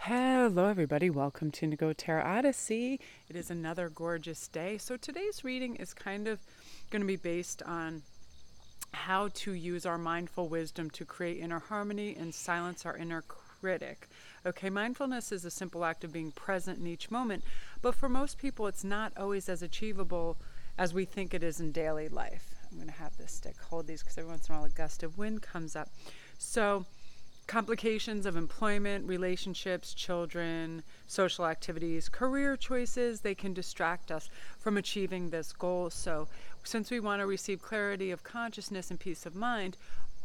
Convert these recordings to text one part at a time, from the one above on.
Hello, everybody. Welcome to Indigo Tarot Odyssey. It is another gorgeous day. So today's reading is kind of going to be based on how to use our mindful wisdom to create inner harmony and silence our inner critic. Okay, mindfulness is a simple act of being present in each moment, but for most people, it's not always as achievable as we think it is in daily life. I'm going to have this stick hold these because every once in a while a gust of wind comes up. So complications of employment, relationships, children, social activities, career choices, they can distract us from achieving this goal. So since we want to receive clarity of consciousness and peace of mind,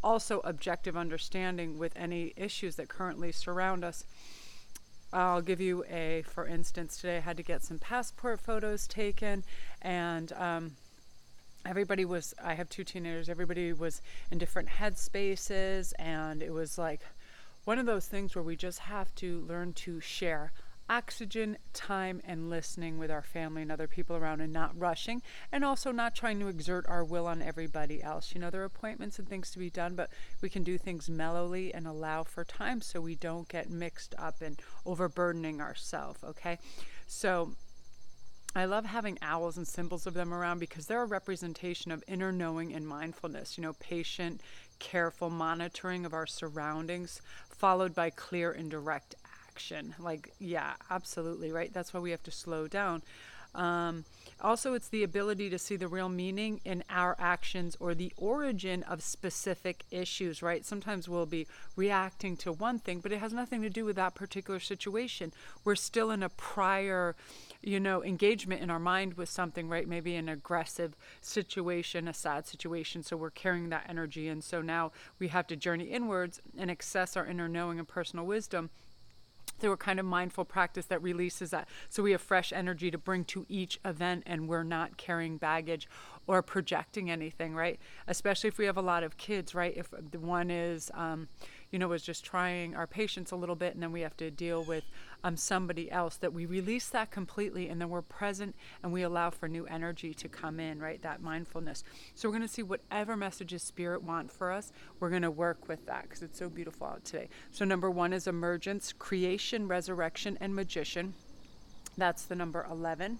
also objective understanding with any issues that currently surround us, I'll give you for instance, today I had to get some passport photos taken, and I have two teenagers, everybody was in different headspaces, and it was like one of those things where we just have to learn to share oxygen, time, and listening with our family and other people around, and not rushing, and also not trying to exert our will on everybody else. You know, there are appointments and things to be done, but we can do things mellowly and allow for time so we don't get mixed up and overburdening ourselves, okay? So I love having owls and symbols of them around because they're a representation of inner knowing and mindfulness, you know, patient, careful monitoring of our surroundings, followed by clear and direct action. Like, yeah, absolutely, right? That's why we have to slow down. Also, it's the ability to see the real meaning in our actions or the origin of specific issues, right? Sometimes we'll be reacting to one thing, but it has nothing to do with that particular situation. We're still in a prior, engagement in our mind with something, right? Maybe an aggressive situation, a sad situation. So we're carrying that energy. And so now we have to journey inwards and access our inner knowing and personal wisdom through a kind of mindful practice that releases that. So we have fresh energy to bring to each event, and we're not carrying baggage or projecting anything, right? Especially if we have a lot of kids, right? If the one is, was just trying our patience a little bit, and then we have to deal with somebody else, that we release that completely, and then we're present and we allow for new energy to come in, right? That mindfulness. So we're going to see whatever messages Spirit want for us. We're going to work with that because it's so beautiful out today. So number 1 is emergence, creation, resurrection, and magician. That's the number 11.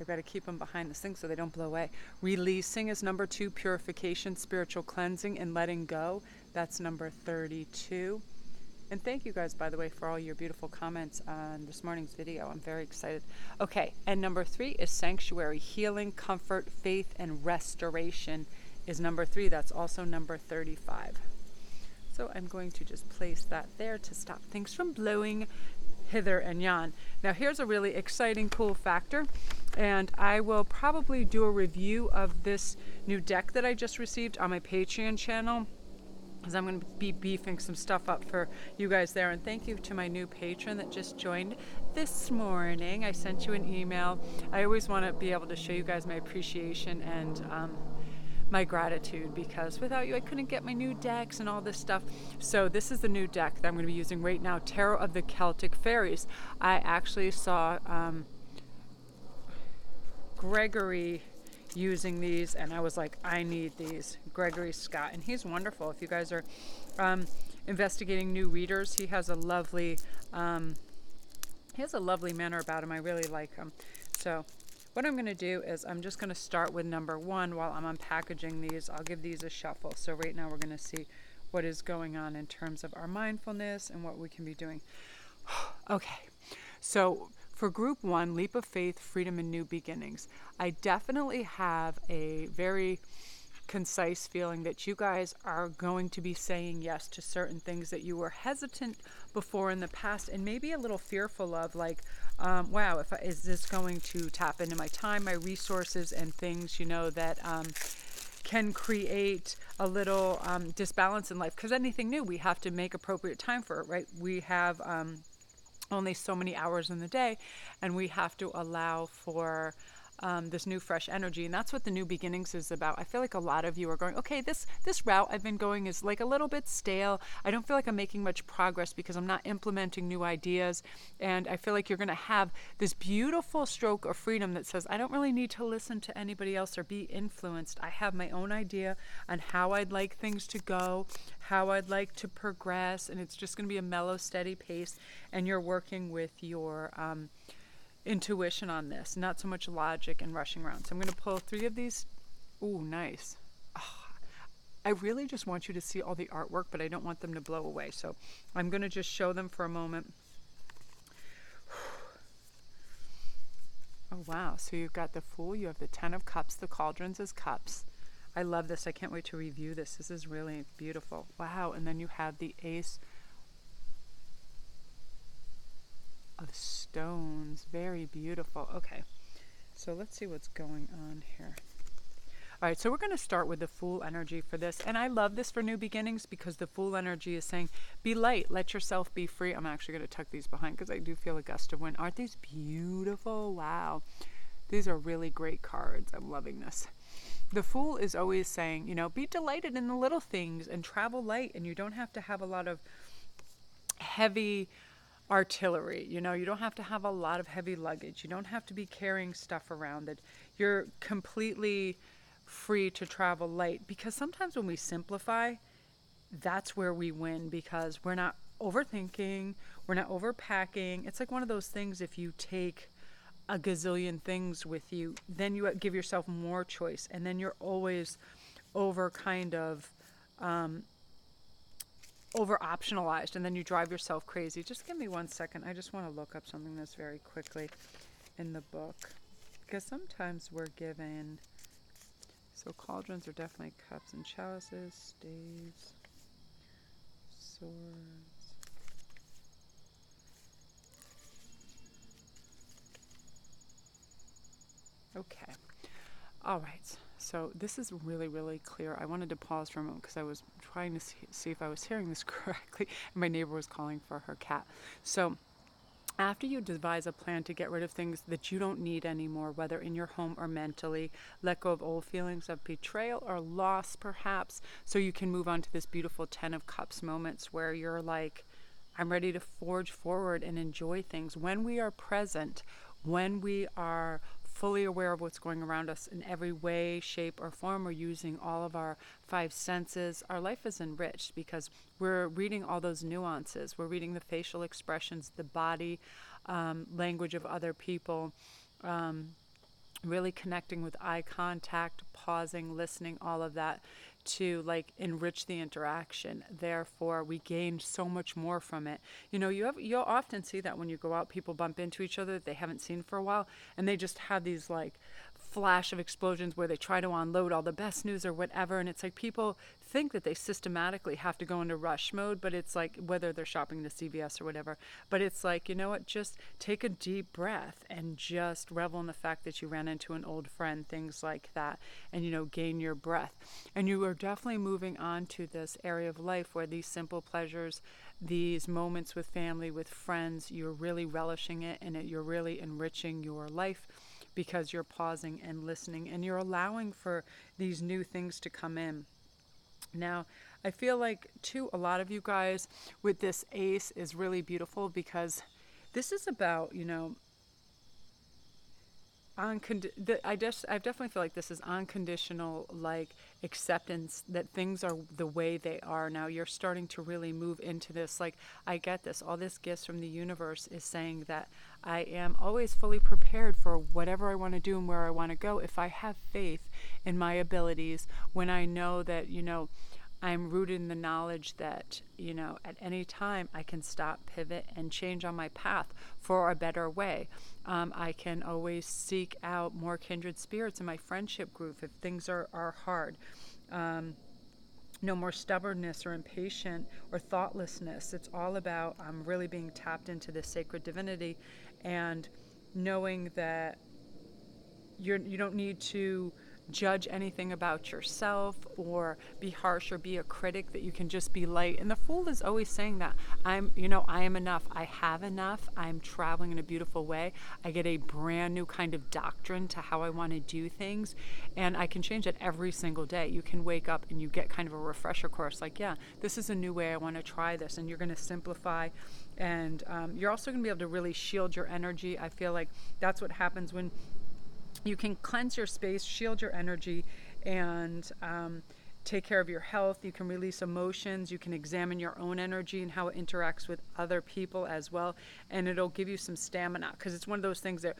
I've got to keep them behind this thing so they don't blow away. Releasing is number 2, purification, spiritual cleansing, and letting go. That's number 32. And thank you guys, by the way, for all your beautiful comments on this morning's video. I'm very excited. Okay, and number 3 is sanctuary, healing, comfort, faith, and restoration is number 3. That's also number 35. So I'm going to just place that there to stop things from blowing hither and yon. Now here's a really exciting, cool factor, and I will probably do a review of this new deck that I just received on my Patreon channel, because I'm going to be beefing some stuff up for you guys there. And thank you to my new patron that just joined this morning. I sent you an email. I always want to be able to show you guys my appreciation and my gratitude, because without you I couldn't get my new decks and all this stuff. So this is the new deck that I'm going to be using right now, Tarot of the Celtic Fairies. I actually saw Gregory using these, and I was like, I need these. Gregory Scott, and he's wonderful. If you guys are investigating new readers, he has a lovely manner about him. I really like him. So what I'm going to do is I'm just going to start with number 1 while I'm unpackaging these. I'll give these a shuffle. So right now we're going to see what is going on in terms of our mindfulness and what we can be doing. Okay, so for group 1, leap of faith, freedom, and new beginnings, I definitely have a very concise feeling that you guys are going to be saying yes to certain things that you were hesitant before in the past, and maybe a little fearful of, like, wow, is this going to tap into my time, my resources, and things, that can create a little disbalance in life. Because anything new, we have to make appropriate time for it, right? We have only so many hours in the day, and we have to allow for this new fresh energy. And that's what the new beginnings is about. I feel like a lot of you are going, okay, this route I've been going is like a little bit stale. I don't feel like I'm making much progress because I'm not implementing new ideas. And I feel like you're going to have this beautiful stroke of freedom that says, I don't really need to listen to anybody else or be influenced. I have my own idea on how I'd like things to go, how I'd like to progress. And it's just going to be a mellow, steady pace. And you're working with your intuition on this, not so much logic and rushing around. So I'm going to pull 3 of these. Ooh, nice. Oh, I really just want you to see all the artwork, but I don't want them to blow away. So I'm going to just show them for a moment. Oh, wow. So you've got the Fool, you have the 10 of Cups, the Cauldrons as cups. I love this. I can't wait to review this. This is really beautiful. Wow. And then you have the Ace of Stones. Very beautiful. Okay, so let's see what's going on here. All right, so we're going to start with the Fool energy for this. And I love this for new beginnings because the Fool energy is saying, be light, let yourself be free. I'm actually going to tuck these behind because I do feel a gust of wind. Aren't these beautiful? Wow. These are really great cards. I'm loving this. The Fool is always saying, you know, be delighted in the little things and travel light. And you don't have to have a lot of heavy artillery. You know, you don't have to have a lot of heavy luggage. You don't have to be carrying stuff around. That you're completely free to travel light, because sometimes when we simplify, that's where we win, because we're not overthinking, we're not overpacking. It's like one of those things, if you take a gazillion things with you, then you give yourself more choice, and then you're always over optionalized, and then you drive yourself crazy. Just give me 1 second. I just want to look up something that's very quickly in the book, because sometimes we're given, so cauldrons are definitely cups and chalices, staves, swords. Okay. All right. So this is really, really clear. I wanted to pause for a moment because I was trying to see if I was hearing this correctly. And my neighbor was calling for her cat. So after you devise a plan to get rid of things that you don't need anymore, whether in your home or mentally, let go of old feelings of betrayal or loss, perhaps, so you can move on to this beautiful 10 of Cups moments where you're like, I'm ready to forge forward and enjoy things. When we are present, when we are fully aware of what's going around us in every way, shape, or form, we're using all of our 5 senses, our life is enriched because we're reading all those nuances. We're reading the facial expressions, the body language of other people, really connecting with eye contact, pausing, listening, all of that to like enrich the interaction. Therefore, we gain so much more from it. You know, you'll often see that when you go out, people bump into each other that they haven't seen for a while, and they just have these like flash of explosions where they try to unload all the best news or whatever. And it's like people think that they systematically have to go into rush mode, but it's like, whether they're shopping the CVS or whatever, but it's like, you know what, just take a deep breath and just revel in the fact that you ran into an old friend, things like that, and, you know, gain your breath. And you are definitely moving on to this area of life where these simple pleasures, these moments with family, with friends, you're really relishing it, and you're really enriching your life because you're pausing and listening, and you're allowing for these new things to come in. Now, I feel like, too, a lot of you guys with this ace is really beautiful because this is about, you know, I definitely feel like this is unconditional, like acceptance that things are the way they are. Now you're starting to really move into this. Like, I get this. All this gifts from the universe is saying that I am always fully prepared for whatever I want to do and where I want to go. If I have faith in my abilities, when I know that, you know, I'm rooted in the knowledge that, you know, at any time I can stop, pivot, and change on my path for a better way. I can always seek out more kindred spirits in my friendship group if things are hard. No more stubbornness or impatient or thoughtlessness. It's all about really being tapped into this sacred divinity and knowing that you don't need to judge anything about yourself or be harsh or be a critic, that you can just be light. And the Fool is always saying that I am enough. I have enough. I'm traveling in a beautiful way. I get a brand new kind of doctrine to how I want to do things, and I can change it every single day. You can wake up and you get kind of a refresher course, like, yeah, this is a new way, I want to try this, and you're going to simplify. And you're also going to be able to really shield your energy. I feel like that's what happens when you can cleanse your space, shield your energy, and take care of your health. You can release emotions. You can examine your own energy and how it interacts with other people as well. And it'll give you some stamina, because it's one of those things that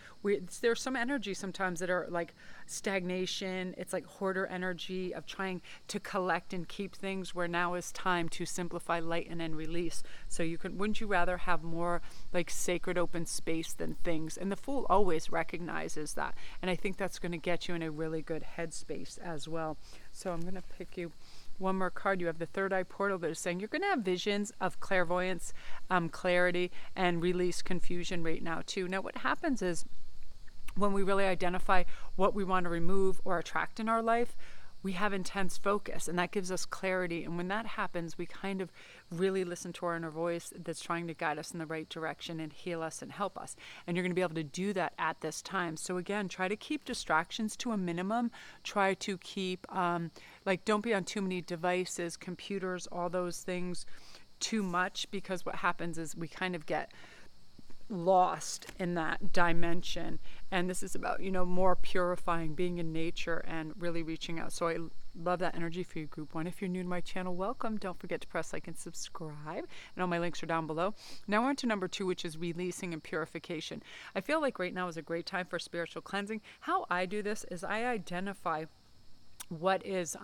there's some energy sometimes that are like stagnation. It's like hoarder energy of trying to collect and keep things, where now is time to simplify, lighten, and release. So wouldn't you rather have more like sacred open space than things? And the Fool always recognizes that. And I think that's going to get you in a really good headspace as well. So I'm going to pick you one more card. You have the Third Eye Portal that is saying you're going to have visions of clairvoyance, clarity, and release confusion right now too. Now what happens is, when we really identify what we want to remove or attract in our life, we have intense focus, and that gives us clarity. And when that happens, we kind of really listen to our inner voice that's trying to guide us in the right direction and heal us and help us. And you're going to be able to do that at this time. So again, try to keep distractions to a minimum. Try to keep, don't be on too many devices, computers, all those things too much, because what happens is we kind of get lost in that dimension. And this is about, more purifying, being in nature, and really reaching out. So I love that energy for you, Group 1. If you're new to my channel, welcome. Don't forget to press like and subscribe. And all my links are down below. Now we're on to number 2, which is releasing and purification. I feel like right now is a great time for spiritual cleansing. How I do this is I identify what is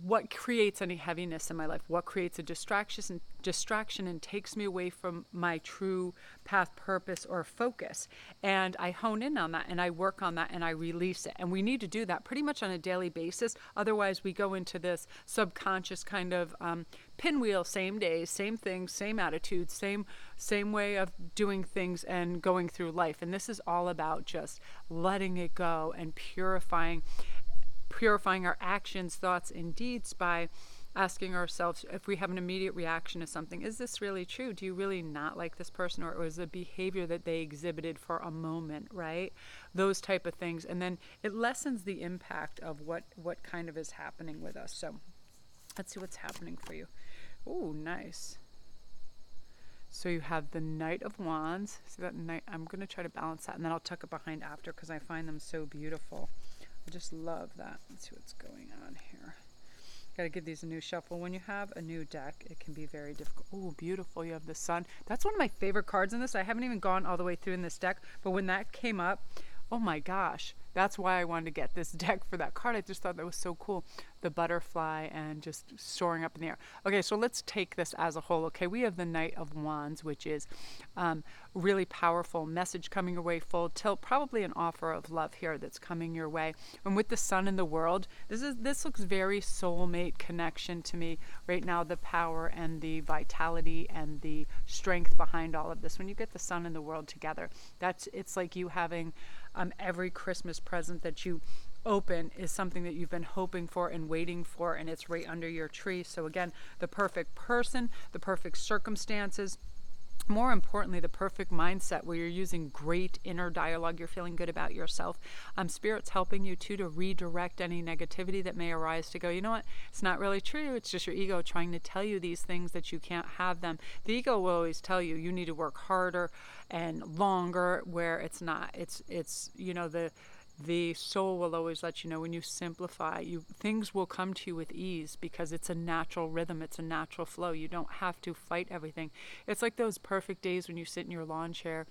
what creates any heaviness in my life, what creates a distraction and takes me away from my true path, purpose, or focus. And I hone in on that, and I work on that, and I release it. And we need to do that pretty much on a daily basis. Otherwise we go into this subconscious kind of pinwheel, same days, same things, same attitudes, same way of doing things and going through life. And this is all about just letting it go and purifying our actions, thoughts, and deeds by asking ourselves, if we have an immediate reaction to something, is this really true? Do you really not like this person, or was it a behavior that they exhibited for a moment, right? Those type of things. And then it lessens the impact of what kind of is happening with us. So let's see what's happening for you. Oh, nice. So you have the Knight of Wands. See that Knight? I'm going to try to balance that, and then I'll tuck it behind after, because I find them so beautiful. I just love that. Let's see what's going on here. Got to give these a new shuffle. When you have a new deck, it can be very difficult. Oh, beautiful. You have the Sun. That's one of my favorite cards in this. I haven't even gone all the way through in this deck, but when that came up, oh my gosh, that's why I wanted to get this deck for that card. I just thought that was so cool. The butterfly and just soaring up in the air. Okay, so let's take this as a whole. Okay, we have the Knight of Wands, which is really powerful message coming your way, full tilt, probably an offer of love here that's coming your way. And with the Sun in the world, this looks very soulmate connection to me right now. The power and the vitality and the strength behind all of this. When you get the Sun and the world together, it's like you having every Christmas present that you open is something that you've been hoping for and waiting for, and it's right under your tree. So again, the perfect person, the perfect circumstances, more importantly, the perfect mindset where you're using great inner dialogue. You're feeling good about yourself. Spirit's helping you too to redirect any negativity that may arise, to go, you know what, it's not really true. It's just your ego trying to tell you these things that you can't have them. The ego will always tell you you need to work harder and longer, where it's not. It's the soul will always let you know, when you simplify, things will come to you with ease, because it's a natural rhythm, it's a natural flow. You don't have to fight everything. It's like those perfect days when you sit in your lawn chair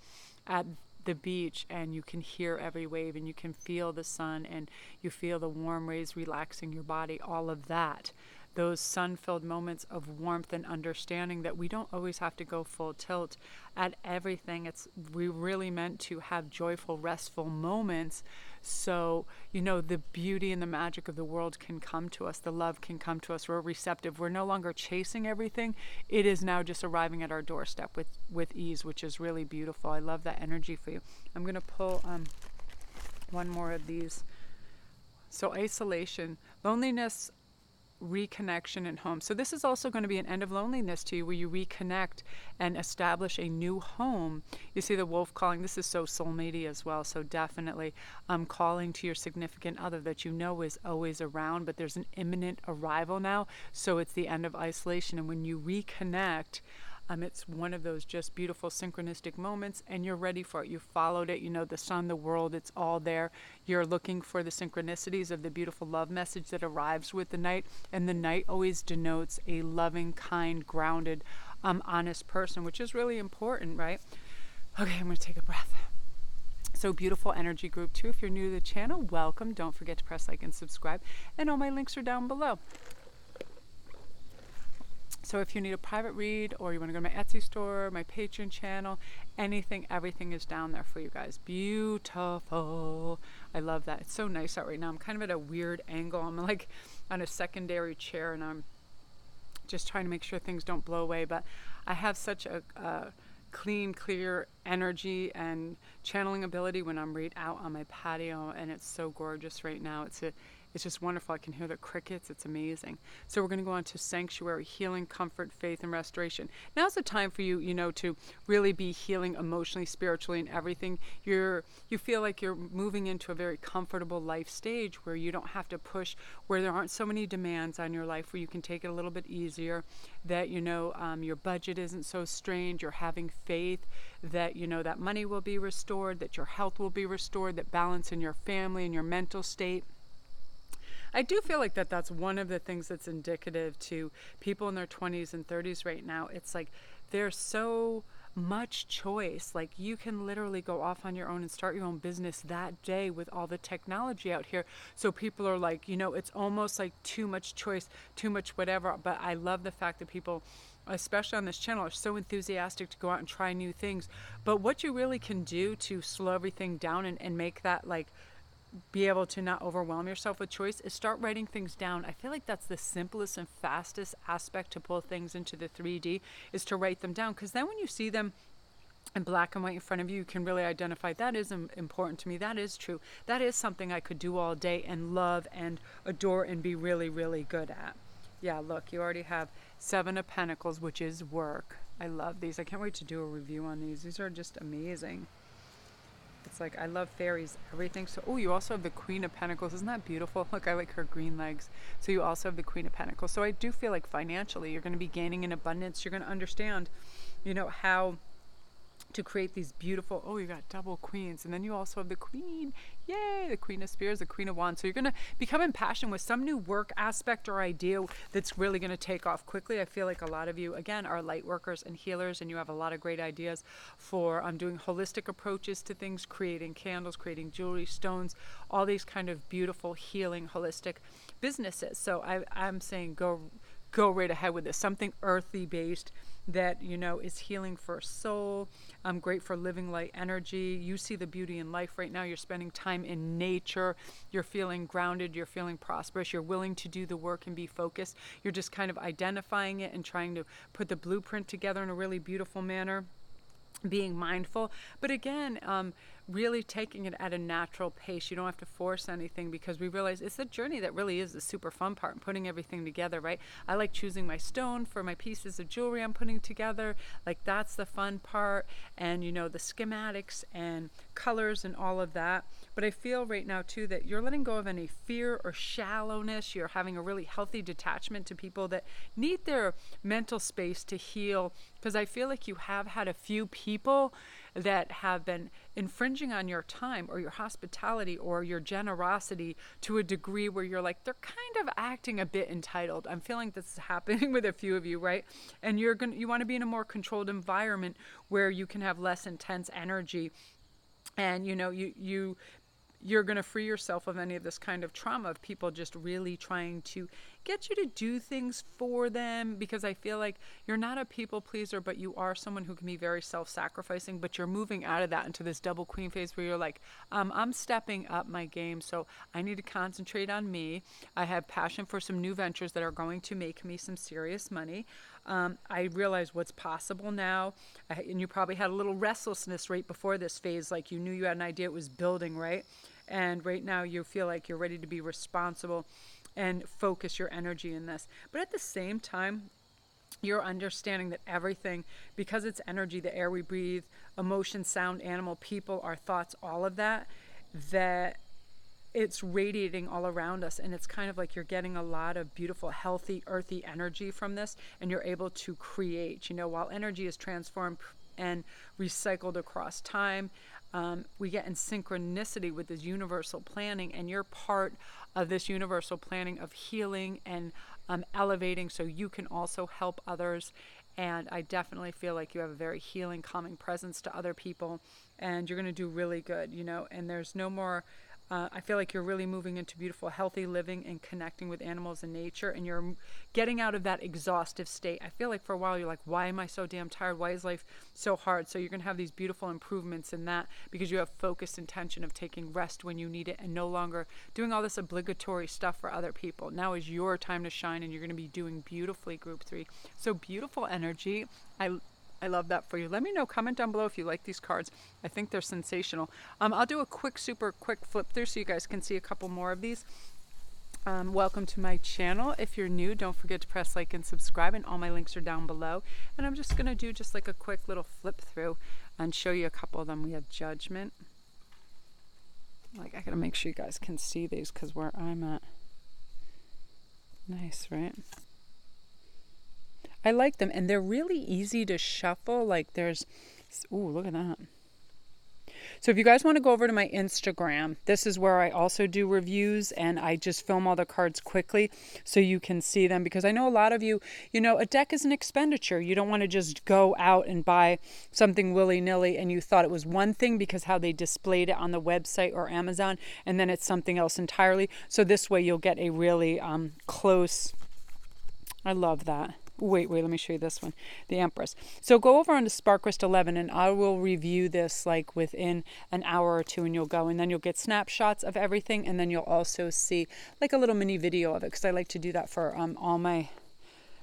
at the beach and you can hear every wave and you can feel the sun and you feel the warm rays relaxing your body, all of that. Those sun-filled moments of warmth and understanding that we don't always have to go full tilt at everything. We really meant to have joyful, restful moments. So, the beauty and the magic of the world can come to us. The love can come to us. We're receptive. We're no longer chasing everything. It is now just arriving at our doorstep with ease, which is really beautiful. I love that energy for you. I'm going to pull One more of these. So isolation, loneliness, reconnection and home. So this is also going to be an end of loneliness to you, where you reconnect and establish a new home. You see the wolf calling. This is so soulmatey as well. So definitely calling to your significant other that you know is always around, but there's an imminent arrival now. So it's the end of isolation. And when you reconnect, it's one of those just beautiful synchronistic moments, and you're ready for it. You followed it, you know, the sun, the world, it's all there. You're looking for the synchronicities of the beautiful love message that arrives with the night, and the night always denotes a loving, kind, grounded, honest person, which is really important, right? Okay, I'm going to take a breath. So beautiful energy group 2. If you're new to the channel, welcome. Don't forget to press like and subscribe, and all my links are down below. So if you need a private read, or you want to go to my Etsy store, my Patreon channel, anything, everything is down there for you guys. Beautiful. I love that. It's so nice out right now. I'm kind of at a weird angle. I'm like on a secondary chair, and I'm just trying to make sure things don't blow away. But I have such a clean, clear energy and channeling ability when I'm right out on my patio, and it's so gorgeous right now. It's just wonderful. I can hear the crickets. It's amazing. So we're going to go on to sanctuary, healing, comfort, faith, and restoration. Now's the time for you, you know, to really be healing emotionally, spiritually, and everything. You feel like you're moving into a very comfortable life stage where you don't have to push, where there aren't so many demands on your life, where you can take it a little bit easier, that, you know, your budget isn't so strained. You're having faith that, you know, that money will be restored, that your health will be restored, that balance in your family and your mental state. I do feel like that's one of the things that's indicative to people in their 20s and 30s right now. It's like there's so much choice. Like you can literally go off on your own and start your own business that day with all the technology out here. So people are like, you know, it's almost like too much choice, too much whatever. But I love the fact that people, especially on this channel, are so enthusiastic to go out and try new things. But what you really can do to slow everything down and make that, like, be able to not overwhelm yourself with choice, is start writing things down. I feel like that's the simplest and fastest aspect to pull things into the 3D, is to write them down. Because then when you see them in black and white in front of you, you can really identify, that is important to me, that is true, that is something I could do all day and love and adore and be really, really good at. Yeah, look, you already have 7 of Pentacles, which is work. I love these. I can't wait to do a review on these. These are just amazing. It's like, I love fairies, everything. So, oh, you also have the Queen of Pentacles. Isn't that beautiful? Look, I like her green legs. So you also have the Queen of Pentacles. So I do feel like financially, you're going to be gaining in abundance. You're going to understand, you know, how to create these beautiful, oh, you got double queens, and then you also have the Queen, yay, the Queen of Spears, the Queen of Wands. So you're going to become impassioned with some new work aspect or idea that's really going to take off quickly. I feel like a lot of you, again, are light workers and healers, and you have a lot of great ideas for doing holistic approaches to things, creating candles, creating jewelry, stones, all these kind of beautiful, healing, holistic businesses. So I'm saying go right ahead with this, something earthy based that, you know, is healing for soul. Great for living light energy. You see the beauty in life right now. You're spending time in nature. You're feeling grounded. You're feeling prosperous. You're willing to do the work and be focused. You're just kind of identifying it and trying to put the blueprint together in a really beautiful manner, being mindful. But again, really taking it at a natural pace. You don't have to force anything, because we realize it's the journey that really is the super fun part, putting everything together, right? I like choosing my stone for my pieces of jewelry I'm putting together. Like, that's the fun part. And, you know, the schematics and colors and all of that. But I feel right now too that you're letting go of any fear or shallowness. You're having a really healthy detachment to people that need their mental space to heal. Because I feel like you have had a few people that have been infringing on your time or your hospitality or your generosity to a degree where you're like, they're kind of acting a bit entitled. I'm feeling this is happening with a few of you, right? And you want to be in a more controlled environment where you can have less intense energy, and, you know, you're going to free yourself of any of this kind of trauma of people just really trying to get you to do things for them. Because I feel like you're not a people pleaser, but you are someone who can be very self-sacrificing. But you're moving out of that into this double queen phase where you're like, I'm stepping up my game, so I need to concentrate on me. I have passion for some new ventures that are going to make me some serious money. I realize what's possible now. And you probably had a little restlessness right before this phase, like you knew you had an idea, it was building, right? And right now you feel like you're ready to be responsible and focus your energy in this. But at the same time, you're understanding that everything, because it's energy, the air we breathe, emotion, sound, animal, people, our thoughts, all of that, that it's radiating all around us. And it's kind of like you're getting a lot of beautiful, healthy, earthy energy from this, and you're able to create, while energy is transformed and recycled across time. We get in synchronicity with this universal planning, and you're part of this universal planning of healing and elevating, so you can also help others. And I definitely feel like you have a very healing, calming presence to other people, and you're going to do really good, and there's no more. I feel like you're really moving into beautiful, healthy living and connecting with animals and nature, and you're getting out of that exhaustive state. I feel like for a while you're like, why am I so damn tired? Why is life so hard? So you're going to have these beautiful improvements in that, because you have focused intention of taking rest when you need it and no longer doing all this obligatory stuff for other people. Now is your time to shine, and you're going to be doing beautifully, group 3. So beautiful energy. I love that for you. Let me know, comment down below if you like these cards. I think they're sensational. I'll do a super quick flip through so you guys can see a couple more of these. Welcome to my channel. If you're new, don't forget to press like and subscribe, and all my links are down below. And I'm just going to do just like a quick little flip through and show you a couple of them. We have Judgment. Like, I got to make sure you guys can see these because where I'm at. Nice, right? I like them, and they're really easy to shuffle. Like there's, ooh, look at that. So if you guys want to go over to my Instagram, this is where I also do reviews, and I just film all the cards quickly so you can see them, because I know a lot of you, a deck is an expenditure. You don't want to just go out and buy something willy-nilly and you thought it was one thing because how they displayed it on the website or Amazon, and then it's something else entirely. So this way you'll get a really close, I love that. Wait, let me show you this one, the Empress. So go over on to Sparkrest 11, and I will review this like within an hour or two, and you'll go, and then you'll get snapshots of everything, and then you'll also see like a little mini video of it, because I like to do that for all my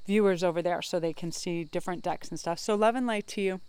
viewers over there so they can see different decks and stuff. So love and light to you.